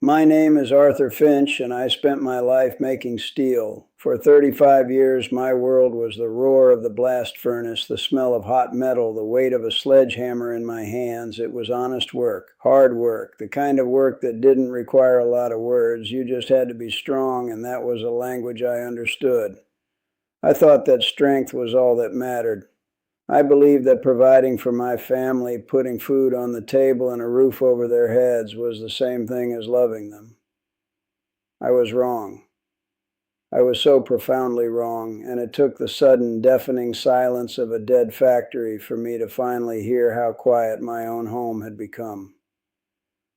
My name is Arthur Finch, and I spent my life making steel. For 35 years, my world was the roar of the blast furnace, the smell of hot metal, the weight of a sledgehammer in my hands. It was honest work, hard work, the kind of work that didn't require a lot of words. You just had to be strong, and that was a language I understood. I thought that strength was all that mattered. I believed that providing for my family, putting food on the table and a roof over their heads was the same thing as loving them. I was wrong. I was so profoundly wrong, and it took the sudden, deafening silence of a dead factory for me to finally hear how quiet my own home had become.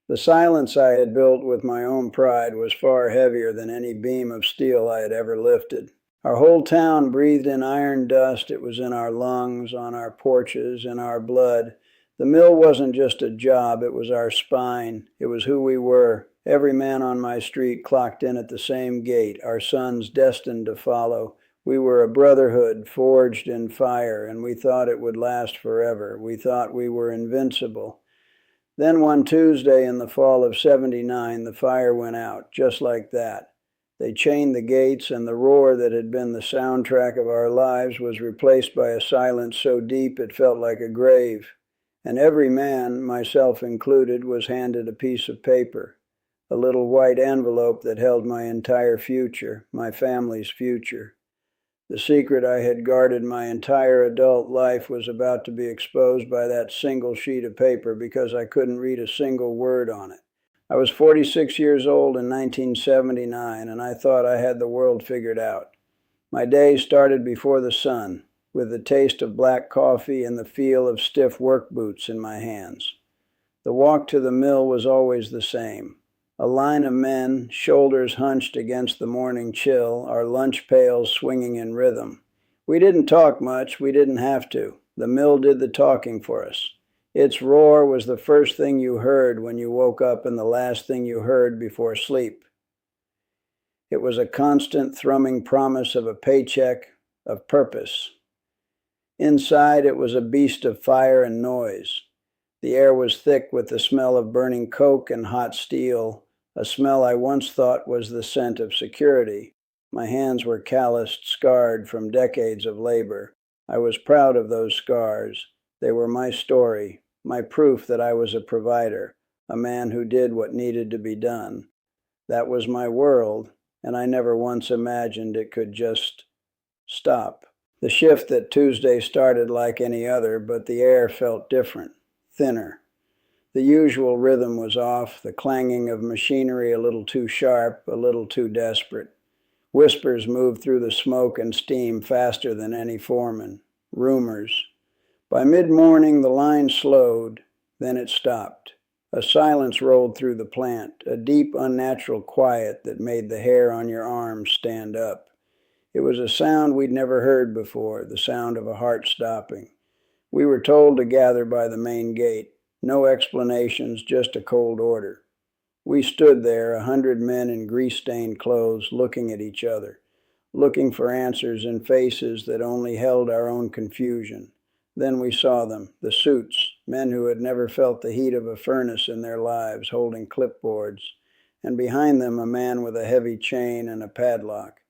The silence I had built with my own pride was far heavier than any beam of steel I had ever lifted. Our whole town breathed in iron dust. It was in our lungs, on our porches, in our blood. The mill wasn't just a job, it was our spine. It was who we were. Every man on my street clocked in at the same gate, our sons destined to follow. We were a brotherhood forged in fire, and we thought it would last forever. We thought we were invincible. Then one Tuesday in the fall of '79, the fire went out, just like that. They chained the gates, and the roar that had been the soundtrack of our lives was replaced by a silence so deep it felt like a grave. And every man, myself included, was handed a piece of paper, a little white envelope that held my entire future, my family's future. The secret I had guarded my entire adult life was about to be exposed by that single sheet of paper because I couldn't read a single word on it. I was 46 years old in 1979, and I thought I had the world figured out. My day started before the sun, with the taste of black coffee and the feel of stiff work boots in my hands. The walk to the mill was always the same. A line of men, shoulders hunched against the morning chill, our lunch pails swinging in rhythm. We didn't talk much, we didn't have to. The mill did the talking for us. Its roar was the first thing you heard when you woke up and the last thing you heard before sleep. It was a constant thrumming promise of a paycheck, of purpose. Inside, it was a beast of fire and noise. The air was thick with the smell of burning coke and hot steel, a smell I once thought was the scent of security. My hands were calloused, scarred from decades of labor. I was proud of those scars. They were my story, my proof that I was a provider, a man who did what needed to be done. That was my world, and I never once imagined it could just stop. The shift that Tuesday started like any other, but the air felt different, thinner. The usual rhythm was off, the clanging of machinery a little too sharp, a little too desperate. Whispers moved through the smoke and steam faster than any foreman. Rumors. By mid-morning, the line slowed, then it stopped. A silence rolled through the plant, a deep, unnatural quiet that made the hair on your arms stand up. It was a sound we'd never heard before, the sound of a heart stopping. We were told to gather by the main gate. No explanations, just a cold order. We stood there, 100 men in grease-stained clothes, looking at each other, looking for answers in faces that only held our own confusion. Then we saw them, the suits, men who had never felt the heat of a furnace in their lives, holding clipboards, and behind them a man with a heavy chain and a padlock.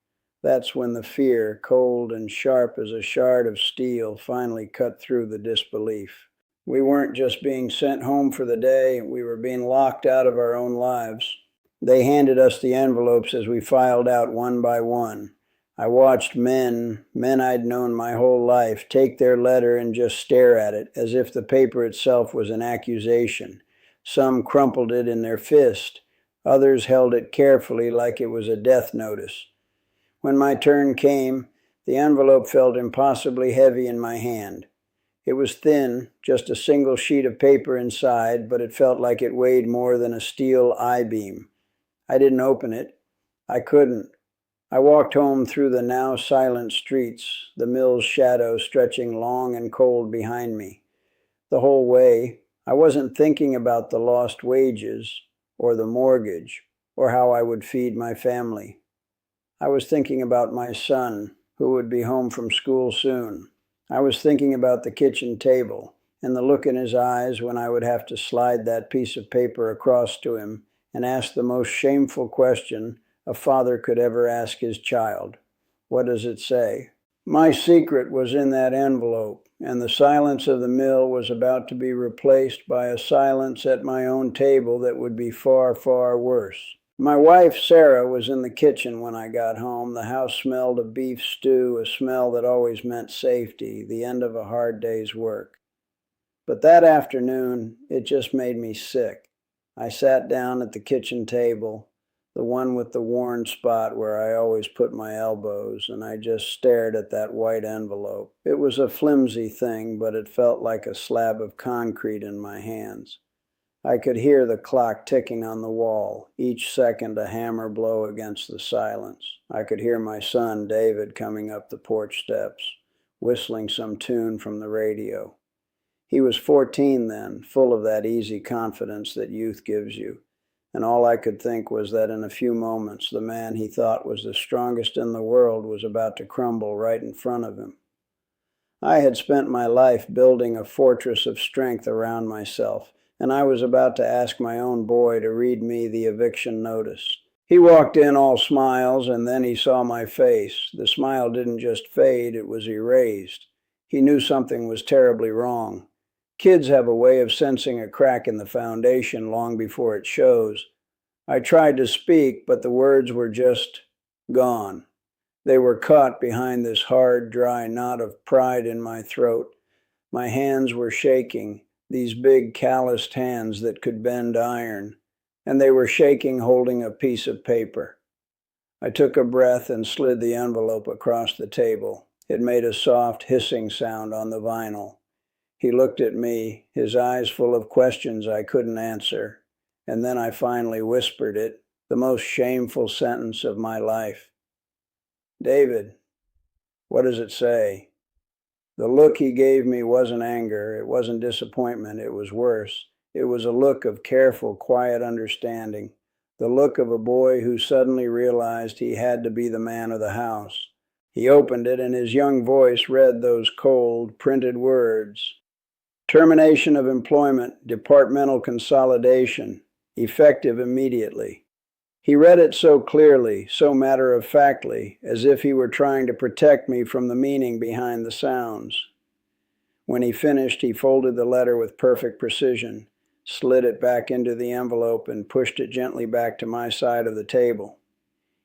That's when the fear, cold and sharp as a shard of steel, finally cut through the disbelief. We weren't just being sent home for the day, we were being locked out of our own lives. They handed us the envelopes as we filed out one by one. I watched men I'd known my whole life, take their letter and just stare at it, as if the paper itself was an accusation. Some crumpled it in their fist. Others held it carefully like it was a death notice. When my turn came, the envelope felt impossibly heavy in my hand. It was thin, just a single sheet of paper inside, but it felt like it weighed more than a steel I-beam. I didn't open it. I couldn't. I walked home through the now silent streets, the mill's shadow stretching long and cold behind me. The whole way, I wasn't thinking about the lost wages, or the mortgage, or how I would feed my family. I was thinking about my son, who would be home from school soon. I was thinking about the kitchen table, and the look in his eyes when I would have to slide that piece of paper across to him, and asked the most shameful question a father could ever ask his child. What does it say? My secret was in that envelope, and the silence of the mill was about to be replaced by a silence at my own table that would be far, far worse. My wife, Sarah, was in the kitchen when I got home. The house smelled of beef stew, a smell that always meant safety, the end of a hard day's work. But that afternoon, it just made me sick. I sat down at the kitchen table, the one with the worn spot where I always put my elbows, and I just stared at that white envelope. It was a flimsy thing, but it felt like a slab of concrete in my hands. I could hear the clock ticking on the wall, each second a hammer blow against the silence. I could hear my son, David, coming up the porch steps, whistling some tune from the radio. He was 14 then, full of that easy confidence that youth gives you, and all I could think was that in a few moments the man he thought was the strongest in the world was about to crumble right in front of him. I had spent my life building a fortress of strength around myself, and I was about to ask my own boy to read me the eviction notice. He walked in all smiles, and then he saw my face. The smile didn't just fade, it was erased. He knew something was terribly wrong. Kids have a way of sensing a crack in the foundation long before it shows. I tried to speak, but the words were just gone. They were caught behind this hard, dry knot of pride in my throat. My hands were shaking, these big calloused hands that could bend iron, and they were shaking holding a piece of paper. I took a breath and slid the envelope across the table. It made a soft hissing sound on the vinyl. He looked at me, his eyes full of questions I couldn't answer, and then I finally whispered it, the most shameful sentence of my life. David, what does it say? The look he gave me wasn't anger, it wasn't disappointment, it was worse. It was a look of careful, quiet understanding, the look of a boy who suddenly realized he had to be the man of the house. He opened it, and his young voice read those cold, printed words. Termination of employment, departmental consolidation, effective immediately. He read it so clearly, so matter-of-factly, as if he were trying to protect me from the meaning behind the sounds. When he finished, he folded the letter with perfect precision, slid it back into the envelope, and pushed it gently back to my side of the table.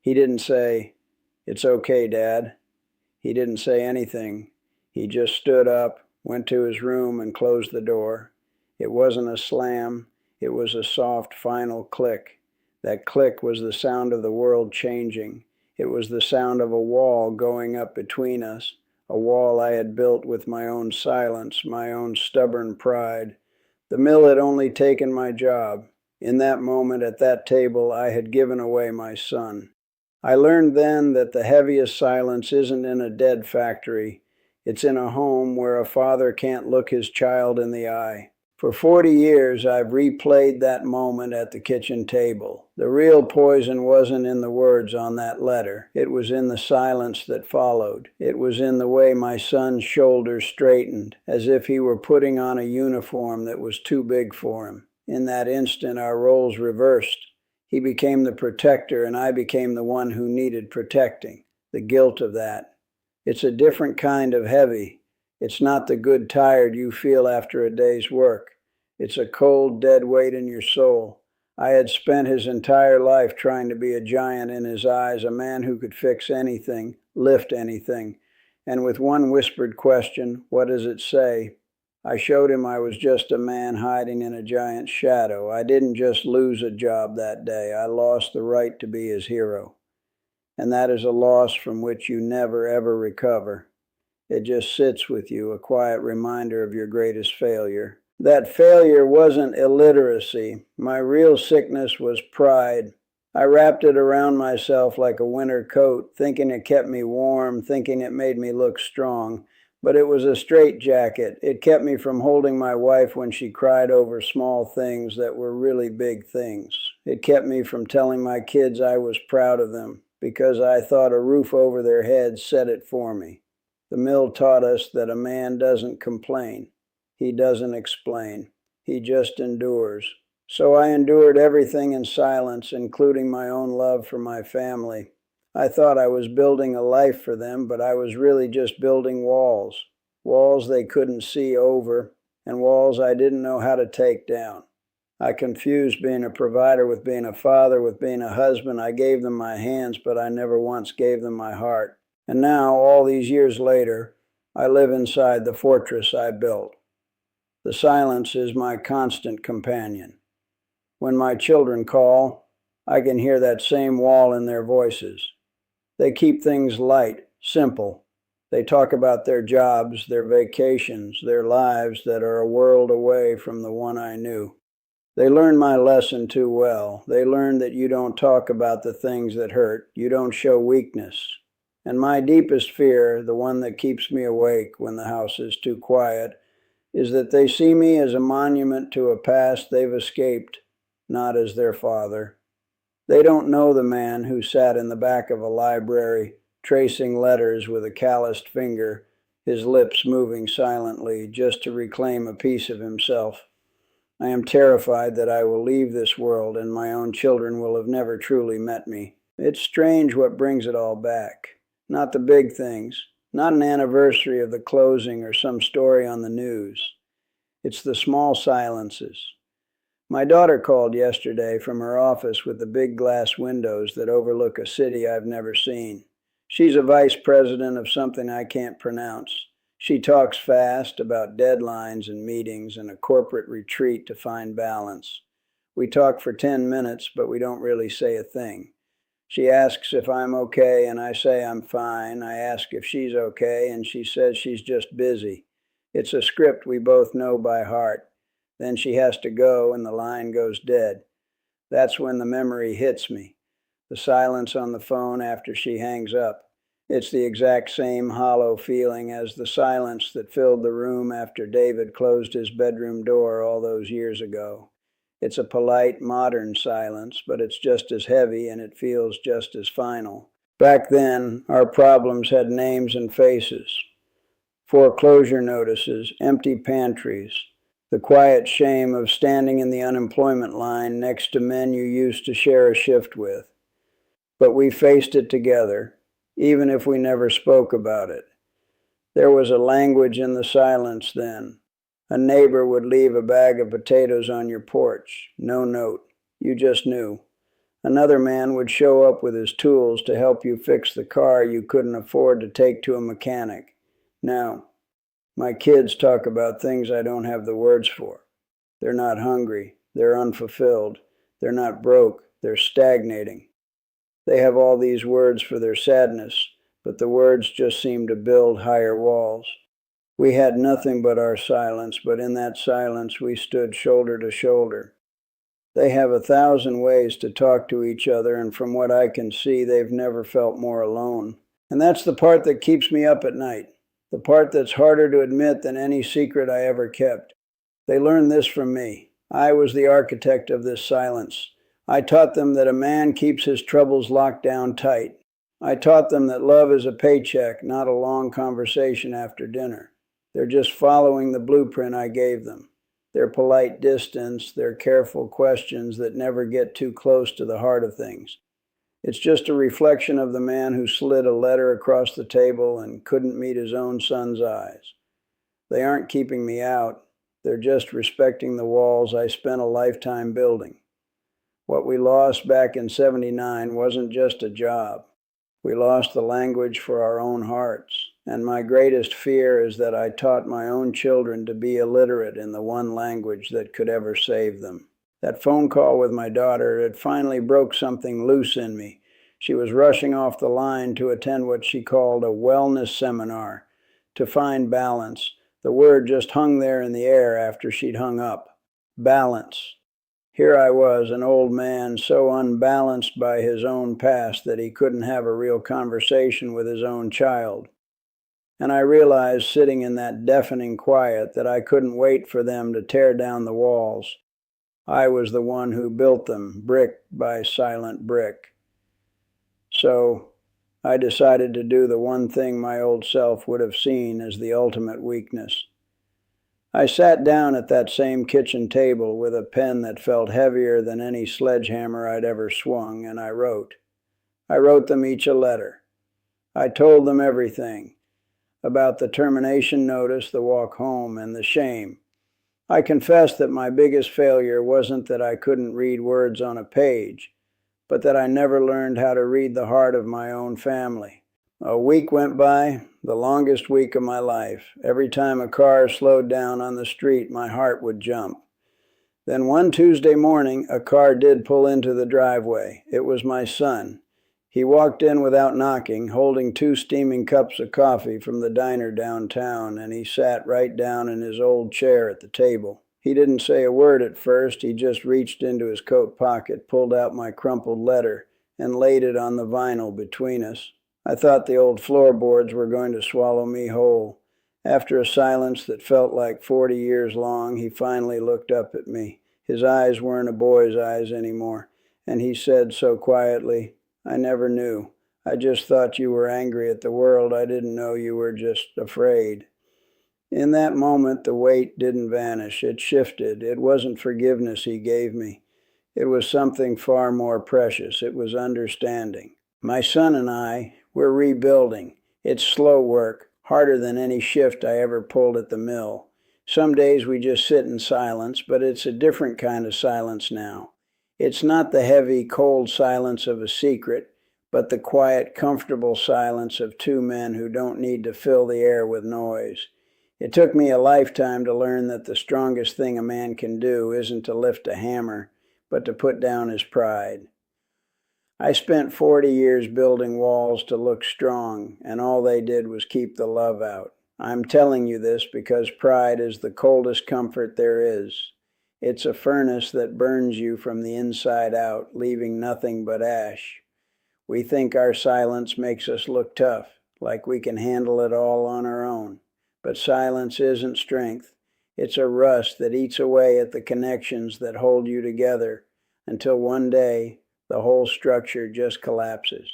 He didn't say, "It's okay, Dad." He didn't say anything. He just stood up, went to his room, and closed the door. It wasn't a slam. It was a soft, final click. That click was the sound of the world changing. It was the sound of a wall going up between us, a wall I had built with my own silence, my own stubborn pride. The mill had only taken my job. In that moment at that table, I had given away my son. I learned then that the heaviest silence isn't in a dead factory. It's in a home where a father can't look his child in the eye. For 40 years, I've replayed that moment at the kitchen table. The real poison wasn't in the words on that letter. It was in the silence that followed. It was in the way my son's shoulders straightened, as if he were putting on a uniform that was too big for him. In that instant, our roles reversed. He became the protector, and I became the one who needed protecting. The guilt of that. It's a different kind of heavy. It's not the good tired you feel after a day's work. It's a cold, dead weight in your soul. I had spent his entire life trying to be a giant in his eyes, a man who could fix anything, lift anything. And with one whispered question, "What does it say?" I showed him I was just a man hiding in a giant's shadow. I didn't just lose a job that day. I lost the right to be his hero. And that is a loss from which you never, ever recover. It just sits with you, a quiet reminder of your greatest failure. That failure wasn't illiteracy. My real sickness was pride. I wrapped it around myself like a winter coat, thinking it kept me warm, thinking it made me look strong. But it was a straitjacket. It kept me from holding my wife when she cried over small things that were really big things. It kept me from telling my kids I was proud of them, because I thought a roof over their heads said it for me. The mill taught us that a man doesn't complain. He doesn't explain. He just endures. So I endured everything in silence, including my own love for my family. I thought I was building a life for them, but I was really just building walls. Walls they couldn't see over, and walls I didn't know how to take down. I confused being a provider with being a father, with being a husband. I gave them my hands, but I never once gave them my heart. And now, all these years later, I live inside the fortress I built. The silence is my constant companion. When my children call, I can hear that same wall in their voices. They keep things light, simple. They talk about their jobs, their vacations, their lives that are a world away from the one I knew. They learn my lesson too well. They learn that you don't talk about the things that hurt. You don't show weakness. And my deepest fear, the one that keeps me awake when the house is too quiet, is that they see me as a monument to a past they've escaped, not as their father. They don't know the man who sat in the back of a library, tracing letters with a calloused finger, his lips moving silently just to reclaim a piece of himself. I am terrified that I will leave this world and my own children will have never truly met me. It's strange what brings it all back. Not the big things, not an anniversary of the closing or some story on the news. It's the small silences. My daughter called yesterday from her office with the big glass windows that overlook a city I've never seen. She's a vice president of something I can't pronounce. She talks fast about deadlines and meetings and a corporate retreat to find balance. We talk for 10 minutes, but we don't really say a thing. She asks if I'm okay, and I say I'm fine. I ask if she's okay, and she says she's just busy. It's a script we both know by heart. Then she has to go, and the line goes dead. That's when the memory hits me. The silence on the phone after she hangs up. It's the exact same hollow feeling as the silence that filled the room after David closed his bedroom door all those years ago. It's a polite, modern silence, but it's just as heavy and it feels just as final. Back then, our problems had names and faces. Foreclosure notices, empty pantries, the quiet shame of standing in the unemployment line next to men you used to share a shift with. But we faced it together, even if we never spoke about it. There was a language in the silence then. A neighbor would leave a bag of potatoes on your porch. No note. You just knew. Another man would show up with his tools to help you fix the car you couldn't afford to take to a mechanic. Now, my kids talk about things I don't have the words for. They're not hungry. They're unfulfilled. They're not broke. They're stagnating. They have all these words for their sadness, but the words just seem to build higher walls. We had nothing but our silence, but in that silence we stood shoulder to shoulder. They have 1,000 ways to talk to each other, and from what I can see, they've never felt more alone. And that's the part that keeps me up at night, the part that's harder to admit than any secret I ever kept. They learned this from me. I was the architect of this silence. I taught them that a man keeps his troubles locked down tight. I taught them that love is a paycheck, not a long conversation after dinner. They're just following the blueprint I gave them. Their polite distance, their careful questions that never get too close to the heart of things. It's just a reflection of the man who slid a letter across the table and couldn't meet his own son's eyes. They aren't keeping me out. They're just respecting the walls I spent a lifetime building. What we lost back in '79 wasn't just a job. We lost the language for our own hearts. And my greatest fear is that I taught my own children to be illiterate in the one language that could ever save them. That phone call with my daughter had finally broke something loose in me. She was rushing off the line to attend what she called a wellness seminar, to find balance. The word just hung there in the air after she'd hung up. Balance. Here I was, an old man so unbalanced by his own past that he couldn't have a real conversation with his own child. And I realized, sitting in that deafening quiet, that I couldn't wait for them to tear down the walls. I was the one who built them, brick by silent brick. So I decided to do the one thing my old self would have seen as the ultimate weakness. I sat down at that same kitchen table with a pen that felt heavier than any sledgehammer I'd ever swung, and I wrote. I wrote them each a letter. I told them everything about the termination notice, the walk home, and the shame. I confessed that my biggest failure wasn't that I couldn't read words on a page, but that I never learned how to read the heart of my own family. A week went by, the longest week of my life. Every time a car slowed down on the street, my heart would jump. Then one Tuesday morning, a car did pull into the driveway. It was my son. He walked in without knocking, holding 2 steaming cups of coffee from the diner downtown, and he sat right down in his old chair at the table. He didn't say a word at first. He just reached into his coat pocket, pulled out my crumpled letter, and laid it on the vinyl between us. I thought the old floorboards were going to swallow me whole. After a silence that felt like 40 years long, he finally looked up at me. His eyes weren't a boy's eyes anymore, and he said so quietly, "I never knew. I just thought you were angry at the world. I didn't know you were just afraid." In that moment, the weight didn't vanish. It shifted. It wasn't forgiveness he gave me. It was something far more precious. It was understanding. My son and I, we're rebuilding. It's slow work, harder than any shift I ever pulled at the mill. Some days we just sit in silence, but it's a different kind of silence now. It's not the heavy, cold silence of a secret, but the quiet, comfortable silence of 2 men who don't need to fill the air with noise. It took me a lifetime to learn that the strongest thing a man can do isn't to lift a hammer, but to put down his pride. I spent 40 years building walls to look strong, and all they did was keep the love out. I'm telling you this because pride is the coldest comfort there is. It's a furnace that burns you from the inside out, leaving nothing but ash. We think our silence makes us look tough, like we can handle it all on our own. But silence isn't strength. It's a rust that eats away at the connections that hold you together until one day the whole structure just collapses.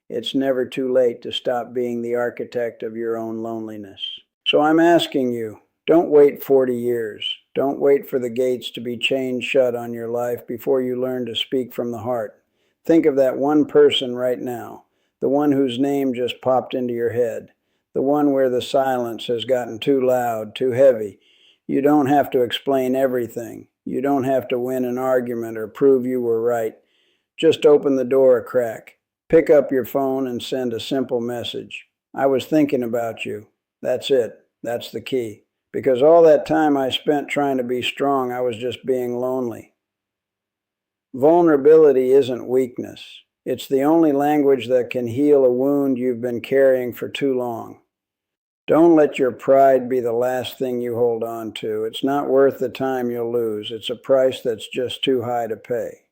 It's never too late to stop being the architect of your own loneliness. So I'm asking you, don't wait 40 years. Don't wait for the gates to be chained shut on your life before you learn to speak from the heart. Think of that one person right now, the one whose name just popped into your head, the one where the silence has gotten too loud, too heavy. You don't have to explain everything. You don't have to win an argument or prove you were right. Just open the door a crack. Pick up your phone and send a simple message. I was thinking about you. That's it. That's the key. Because all that time I spent trying to be strong, I was just being lonely. Vulnerability isn't weakness. It's the only language that can heal a wound you've been carrying for too long. Don't let your pride be the last thing you hold on to. It's not worth the time you'll lose. It's a price that's just too high to pay.